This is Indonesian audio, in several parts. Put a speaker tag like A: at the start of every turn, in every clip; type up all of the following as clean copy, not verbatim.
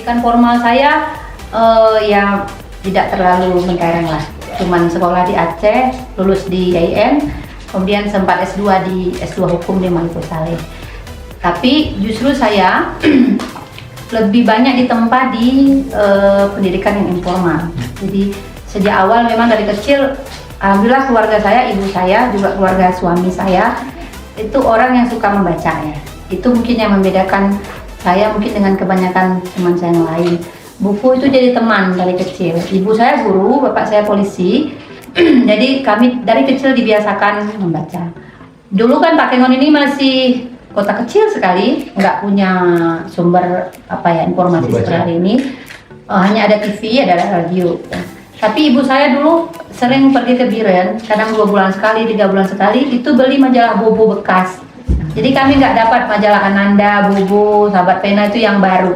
A: pendidikan formal saya ya tidak terlalu mentereng lah. Cuman sekolah di Aceh, lulus di IAIN, kemudian sempat S2 Hukum di Maluku Saleh. Tapi justru saya lebih banyak ditempa di pendidikan yang informal. Jadi sejak awal memang dari kecil, alhamdulillah keluarga saya, ibu saya, juga keluarga suami saya itu orang yang suka membaca ya. Itu mungkin yang membedakan saya mungkin dengan kebanyakan teman saya yang lain. Buku itu jadi teman dari kecil. Ibu saya guru, bapak saya polisi. Jadi kami dari kecil dibiasakan membaca. Dulu kan Takengon ini masih kota kecil sekali, nggak punya sumber informasi seperti hari ini. Hanya ada TV, ada radio. Tapi ibu saya dulu sering pergi ke Biren, kadang 2 bulan sekali, 3 bulan sekali, itu beli majalah Bobo bekas. Jadi kami nggak dapat majalah Ananda, Bobo, Sahabat Pena itu yang baru.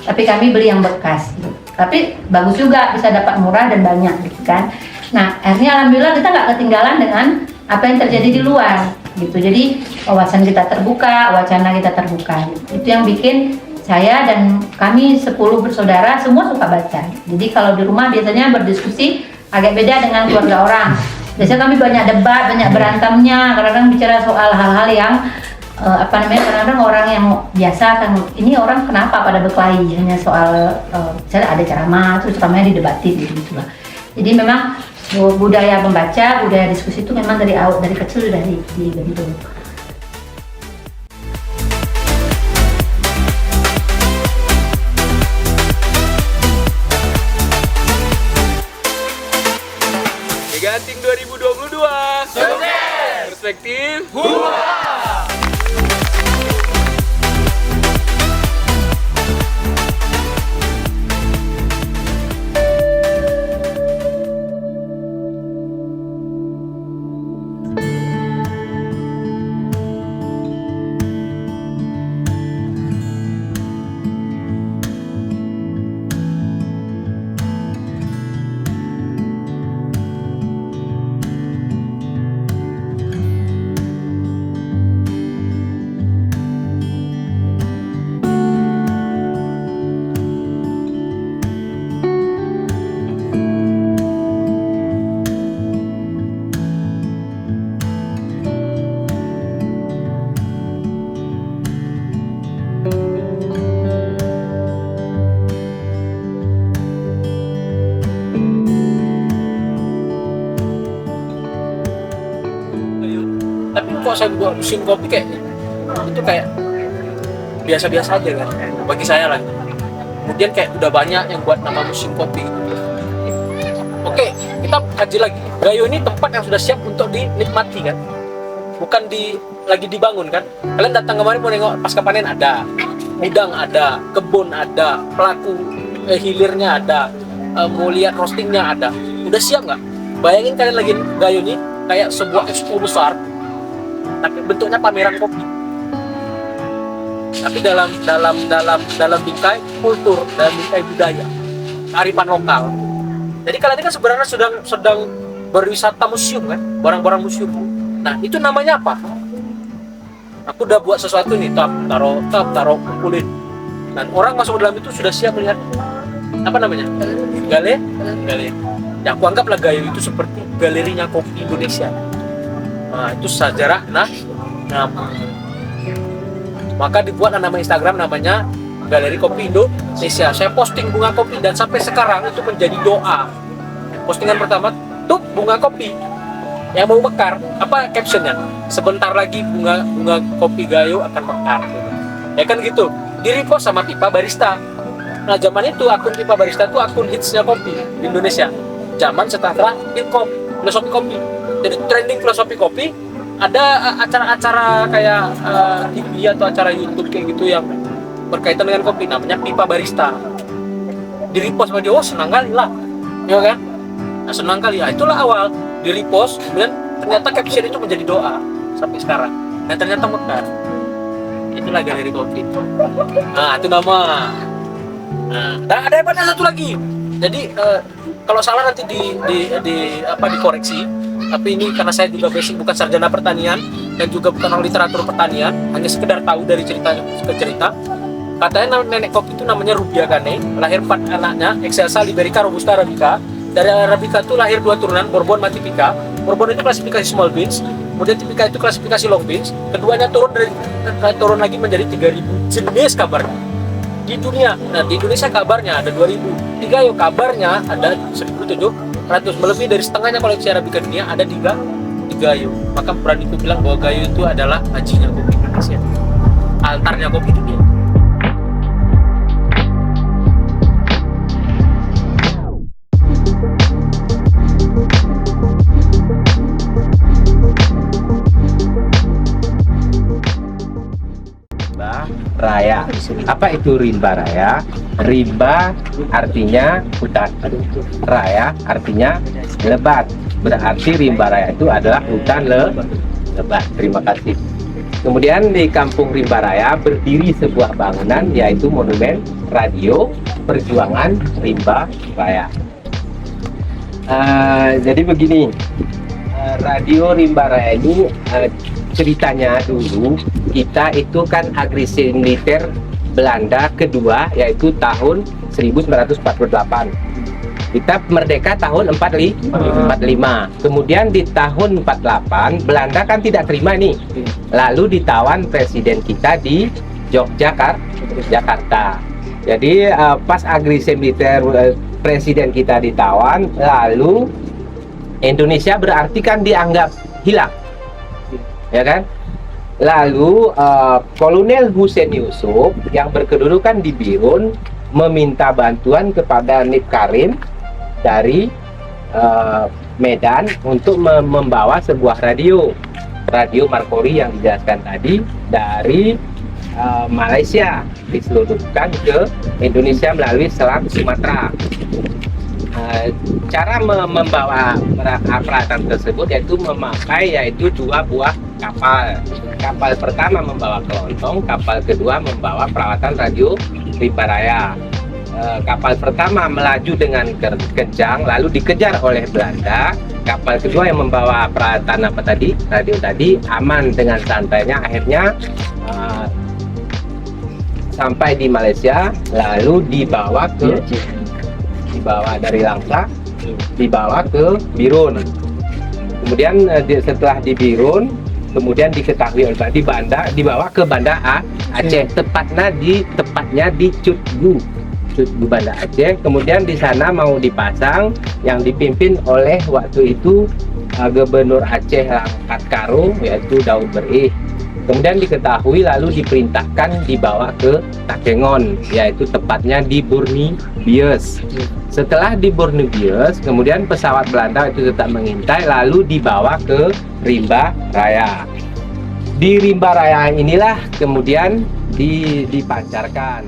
A: Tapi kami beli yang bekas. Tapi bagus juga, bisa dapat murah dan banyak gitu kan. Nah, akhirnya alhamdulillah kita nggak ketinggalan dengan apa yang terjadi di luar gitu. Jadi wawasan kita terbuka, wacana kita terbuka. Itu yang bikin saya dan kami 10 bersaudara semua suka baca. Jadi kalau di rumah biasanya berdiskusi agak beda dengan keluarga orang. Biasanya kami banyak debat, banyak berantemnya, kadang-kadang bicara soal hal-hal yang kadang-kadang orang yang biasa kan, ini orang kenapa pada berkelahi hanya soal misalnya ada ceramah, terus ceramahnya didebatin gitu lah. Jadi memang budaya membaca, budaya diskusi itu memang dari kecil sudah dibentuk.
B: Giganting 2022 sukses perspektif Hua. Tapi kok saya buat musim kopi kayaknya itu kayak biasa-biasa aja kan bagi saya lah. Kemudian kayak udah banyak yang buat nama musim kopi. Oke, kita kaji lagi. Gayo ini tempat yang sudah siap untuk dinikmati kan, bukan lagi dibangun kan. Kalian datang kemarin mau nengok pasca panen ada, gudang ada, kebun ada, pelaku hilirnya ada, mau lihat roastingnya ada. Udah siap nggak? Bayangin kalian lagi Gayo ini kayak sebuah expo besar, tapi bentuknya pameran kopi. Tapi dalam bingkai kultur, dalam bingkai budaya, kearifan lokal. Jadi kalian ini kan sebenarnya sedang berwisata museum kan, barang-barang museum. Nah itu namanya apa? Aku udah buat sesuatu nih, taruh kumpulin. Dan orang masuk ke dalam itu sudah siap melihat apa namanya? Galeri. Ya aku anggaplah Gayo itu seperti galerinya kopi Indonesia. Nah itu sejarah. Maka dibuat nama Instagram namanya Galeri Kopi Indonesia. Saya posting bunga kopi dan sampai sekarang itu menjadi doa. Postingan pertama tuh bunga kopi yang mau mekar. Apa captionnya? Sebentar lagi bunga kopi Gayo akan mekar. Ya kan gitu. Di repost sama Pipa Barista. Nah zaman itu akun Pipa Barista itu akun hitsnya kopi di Indonesia. Zaman setelah Pilkom, filosofi kopi. Jadi trending filosofi kopi. Ada acara-acara kayak TV atau acara YouTube kayak gitu yang berkaitan dengan kopi, namanya Pipa Barista. Di repost sama dia, oh senang kali lah, ya kan? Nah, senang kali ya, itulah awal di repost, kemudian ternyata caption itu menjadi doa sampai sekarang. Dan ternyata mekar. Itulah Galeri Kopi. Nah itu nama. Nah, dan ada hebatnya satu lagi. Jadi kalau salah nanti dikoreksi. Tapi ini karena saya juga basic bukan sarjana pertanian dan juga bukan orang literatur pertanian, hanya sekedar tahu dari cerita ke cerita. Katanya nenek kopi itu namanya Rubia Gane, lahir 4 anaknya, Excelsa, Liberica, Robusta, Arabica. Dari Arabica itu lahir 2 turunan, Bourbon, Typica. Bourbon itu klasifikasi small beans, kemudian Typica itu klasifikasi long beans. Keduanya turun lagi menjadi 3.000 jenis kabarnya di dunia. Nah, di Indonesia kabarnya ada 2.000. Di Gayo kabarnya ada 1.700, melebihi dari setengahnya koleksi Arabica dunia ada di Gayo. Maka berani ku bilang bahwa Gayo itu adalah hajinya kopi Indonesia, altarnya kopi dunia.
C: Raya. Apa itu rimba raya? Rimba artinya hutan, raya artinya lebat. Berarti rimba raya itu adalah hutan lebat. Terima kasih. Kemudian di Kampung Rimba Raya berdiri sebuah bangunan, yaitu Monumen Radio Perjuangan Rimba Raya. Jadi begini, Radio Rimba Raya ini ceritanya dulu kita itu kan agresi militer Belanda kedua, yaitu tahun 1948. Kita merdeka tahun 45. Kemudian di tahun 48 Belanda kan tidak terima nih, lalu ditawan presiden kita di Jakarta. Jadi pas agresi militer presiden kita ditawan, lalu Indonesia berarti kan dianggap hilang, ya kan? Lalu Kolonel Hussein Yusuf yang berkedudukan di Birun meminta bantuan kepada Nip Karim dari Medan untuk membawa sebuah radio Marconi yang dijelaskan tadi dari Malaysia, diselundupkan ke Indonesia melalui Selat Sumatera. Cara membawa peralatan tersebut yaitu 2 buah kapal. Kapal pertama membawa kelontong, kapal kedua membawa peralatan radio Rimba Raya. Kapal pertama melaju dengan kencang, lalu dikejar oleh Belanda. Kapal kedua yang membawa peralatan radio tadi aman dengan santainya, akhirnya sampai di Malaysia, lalu dibawa dari Langsa, dibawa ke Birun. Kemudian setelah di Birun, kemudian diketahui oleh dibawa ke Banda Aceh, tepatnya di Cutgu Banda Aceh. Kemudian di sana mau dipasang, yang dipimpin oleh waktu itu Gubernur Aceh Langkat Karo, yaitu Daud Berih. Kemudian diketahui lalu diperintahkan dibawa ke Takengon, yaitu tepatnya di Bornebues. Setelah di Bornebues, kemudian pesawat Belanda itu tetap mengintai, lalu dibawa ke Rimba Raya. Di Rimba Raya inilah kemudian dipancarkan